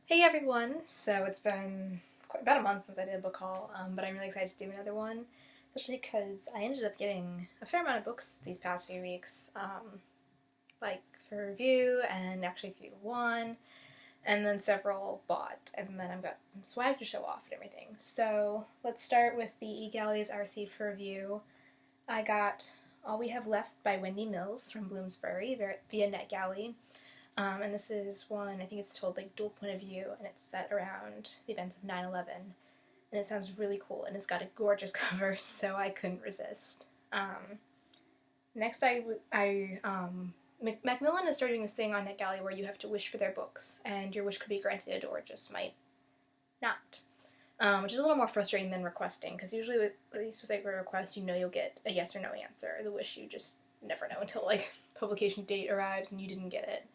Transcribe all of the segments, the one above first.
Hey everyone! So it's been about a month since I did a book haul, but I'm really excited to do another one, especially because I ended up getting a fair amount of books these past few weeks, like for review and actually a few won, and then several bought, and then I've got some swag to show off and everything. So let's start with the e-galleys I received for review. I got All We Have Left by Wendy Mills from Bloomsbury via NetGalley. And this is one, I think it's told like dual point of view, and it's set around the events of 9/11. And it sounds really cool, and it's got a gorgeous cover, so I couldn't resist. Next, Macmillan is starting this thing on NetGalley where you have to wish for their books, and your wish could be granted or just might not. Which is a little more frustrating than requesting, because usually, at least with like a request, you know you'll get a yes or no answer. The wish, you just never know until like publication date arrives and you didn't get it.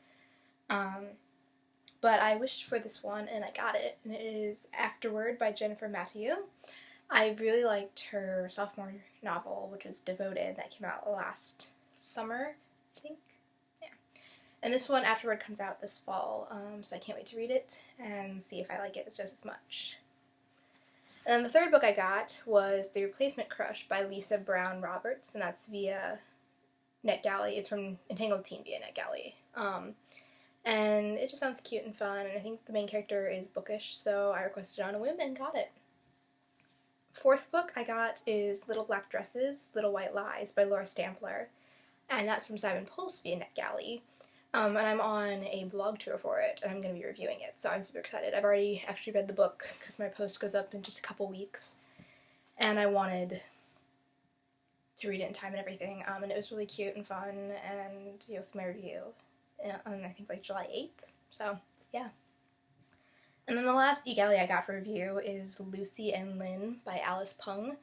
But I wished for this one and I got it, and it is Afterward by Jennifer Mathieu. I really liked her sophomore novel, which was Devoted, that came out last summer, I think. Yeah. And this one, Afterward, comes out this fall, so I can't wait to read it and see if I like it just as much. And then the third book I got was The Replacement Crush by Lisa Brown Roberts, and that's via NetGalley. It's from Entangled Teen via NetGalley. And it just sounds cute and fun, and I think the main character is bookish, so I requested on a whim and got it. Fourth book I got is Little Black Dresses, Little White Lies by Laura Stampler, and that's from Simon Pulse via NetGalley. And I'm on a blog tour for it, and I'm going to be reviewing it, so I'm super excited. I've already actually read the book, because my post goes up in just a couple weeks, and I wanted to read it in time and everything, and it was really cute and fun, and you'll see my review on I think like July 8th, so yeah. And then the last e-galley I got for review is Lucy and Lynn by Alice Pung.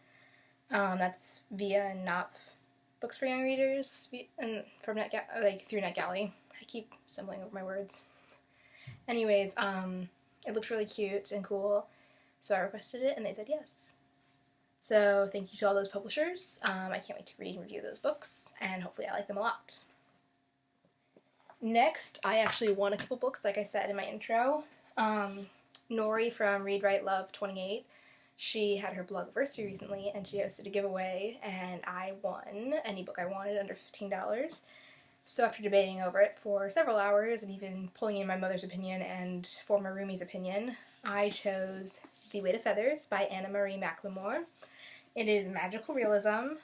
That's via Knopf Books for Young Readers, and from through NetGalley. I keep stumbling over my words. Anyways, it looked really cute and cool, so I requested it and they said yes. So thank you to all those publishers. I can't wait to read and review those books, and hopefully I like them a lot. Next, I actually won a couple books, like I said in my intro. Nori from Read, Write, Love 28, she had her blogversary recently, and she hosted a giveaway, and I won any book I wanted under $15. So after debating over it for several hours, and even pulling in my mother's opinion and former roomie's opinion, I chose The Weight of Feathers by Anna Marie McLemore. It is magical realism,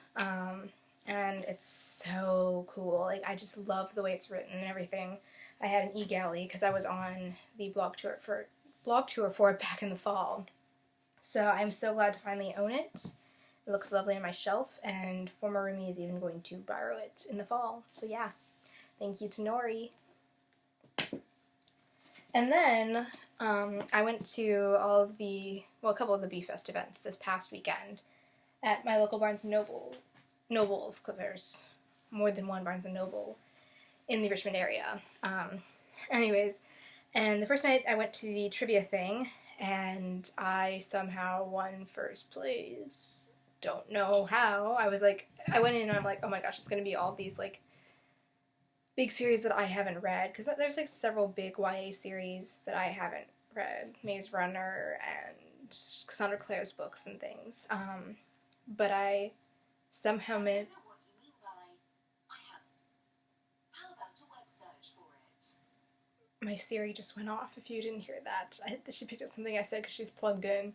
and it's so cool. Like, I just love the way it's written and everything. I had an e-galley because I was on the blog tour for it back in the fall. So I'm so glad to finally own it. It looks lovely on my shelf, and former roomie is even going to borrow it in the fall. So yeah, thank you to Nori. And then I went to a couple of the Bee Fest events this past weekend at my local Barnes & Nobles, because there's more than one Barnes & Noble in the Richmond area. Anyways, and the first night I went to the trivia thing, and I somehow won first place. Don't know how. I went in and I'm like, oh my gosh, it's going to be all these like big series that I haven't read, because there's like several big YA series that I haven't read, Maze Runner and Cassandra Clare's books and things. But I somehow made. My Siri just went off, if you didn't hear that. She picked up something I said because she's plugged in.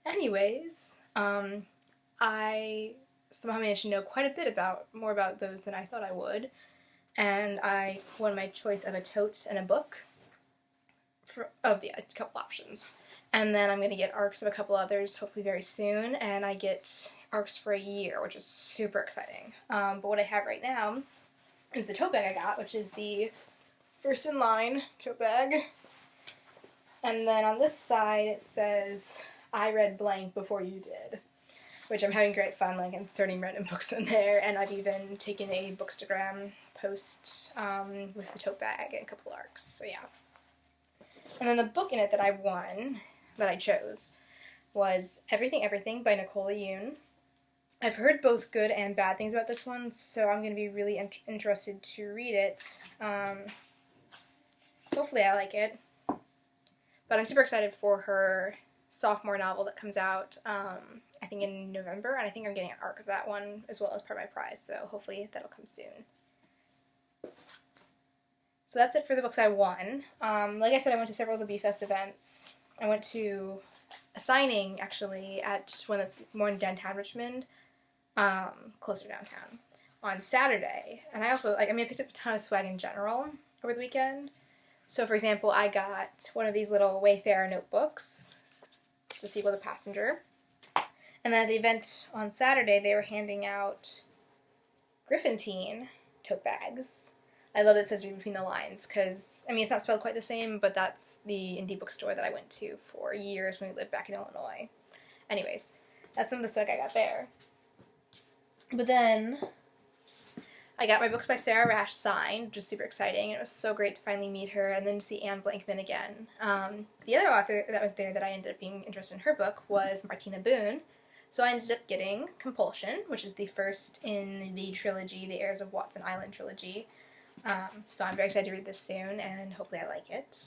Anyways, I somehow managed to know quite a bit more about those than I thought I would. And I won my choice of a tote and a book of a couple options. And then I'm going to get ARCs of a couple others, hopefully very soon, and I get ARCs for a year, which is super exciting. But what I have right now is the tote bag I got, which is the First in Line tote bag. And then on this side it says, I read blank before you did, which I'm having great fun like inserting random books in there, and I've even taken a Bookstagram post with the tote bag and a couple ARCs, so yeah. And then the book in it that I chose, was Everything Everything by Nicola Yoon. I've heard both good and bad things about this one, so I'm going to be really interested to read it. Hopefully I like it. But I'm super excited for her sophomore novel that comes out, I think in November, and I think I'm getting an ARC of that one as well as part of my prize, so hopefully that'll come soon. So that's it for the books I won. Like I said, I went to several of the B-Fest events. I went to a signing, actually, at one that's more in downtown Richmond, closer to downtown, on Saturday. And I also, I picked up a ton of swag in general over the weekend. So, for example, I got one of these little Wayfarer notebooks. It's a sequel to Passenger. And then at the event on Saturday, they were handing out Griffintine tote bags. I love that it says read between the lines, because, it's not spelled quite the same, but that's the indie bookstore that I went to for years when we lived back in Illinois. Anyways, that's some of the swag I got there. But then, I got my books by Sarah Rash signed, which was super exciting. It was so great to finally meet her, and then to see Anne Blankman again. The other author that was there that I ended up being interested in her book was Martina Boone. So I ended up getting Compulsion, which is the first in the trilogy, the Heirs of Watson Island trilogy. So I'm very excited to read this soon, and hopefully I like it.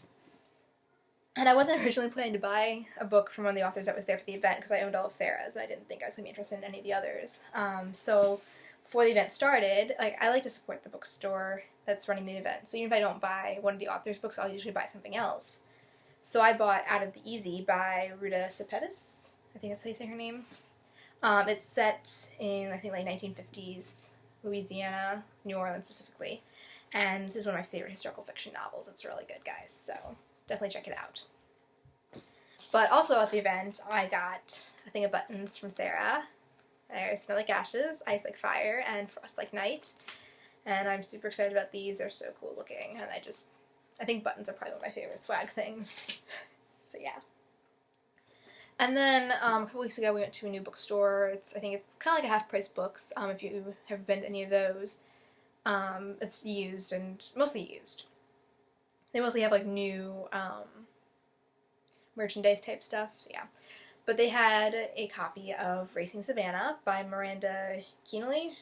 And I wasn't originally planning to buy a book from one of the authors that was there for the event, because I owned all of Sarah's, and I didn't think I was going to be interested in any of the others. So before the event started, I like to support the bookstore that's running the event. So even if I don't buy one of the author's books, I'll usually buy something else. So I bought Out of the Easy by Ruta Sepetys. I think that's how you say her name. It's set in, I think, 1950s Louisiana, New Orleans specifically. And this is one of my favorite historical fiction novels. It's really good, guys, so definitely check it out. But also at the event, I got a thing of buttons from Sarah. There's Snow Like Ashes, Ice Like Fire, and Frost Like Night. And I'm super excited about these. They're so cool looking, and I think buttons are probably one of my favorite swag things. So yeah. And then a couple weeks ago we went to a new bookstore. I think it's kind of like a half-price books, if you have been to any of those. It's used, and mostly used. They mostly have new merchandise type stuff, so yeah. But they had a copy of Racing Savannah by Miranda Keenly.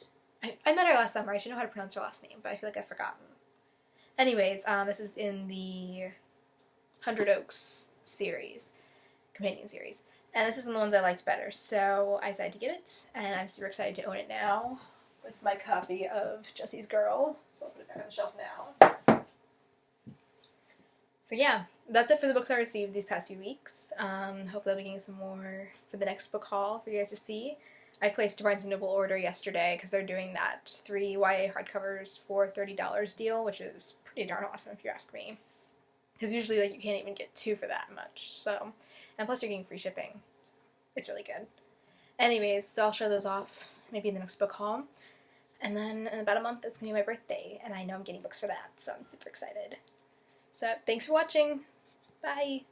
I met her last summer. I should know how to pronounce her last name, but I feel like I've forgotten. Anyways, this is in the Hundred Oaks series, companion series. And this is one of the ones I liked better, so I decided to get it, and I'm super excited to own it now with my copy of Jesse's Girl. So I'll put it back on the shelf now. So yeah, that's it for the books I received these past few weeks. Hopefully I'll be getting some more for the next book haul for you guys to see. I placed a Barnes & Noble order yesterday because they're doing that 3 YA hardcovers for $30 deal, which is pretty darn awesome if you ask me. Because usually you can't even get 2 for that much. So, and plus you're getting free shipping. It's really good. Anyways, so I'll show those off maybe in the next book haul. And then in about a month it's going to be my birthday, and I know I'm getting books for that, so I'm super excited. So thanks for watching. Bye!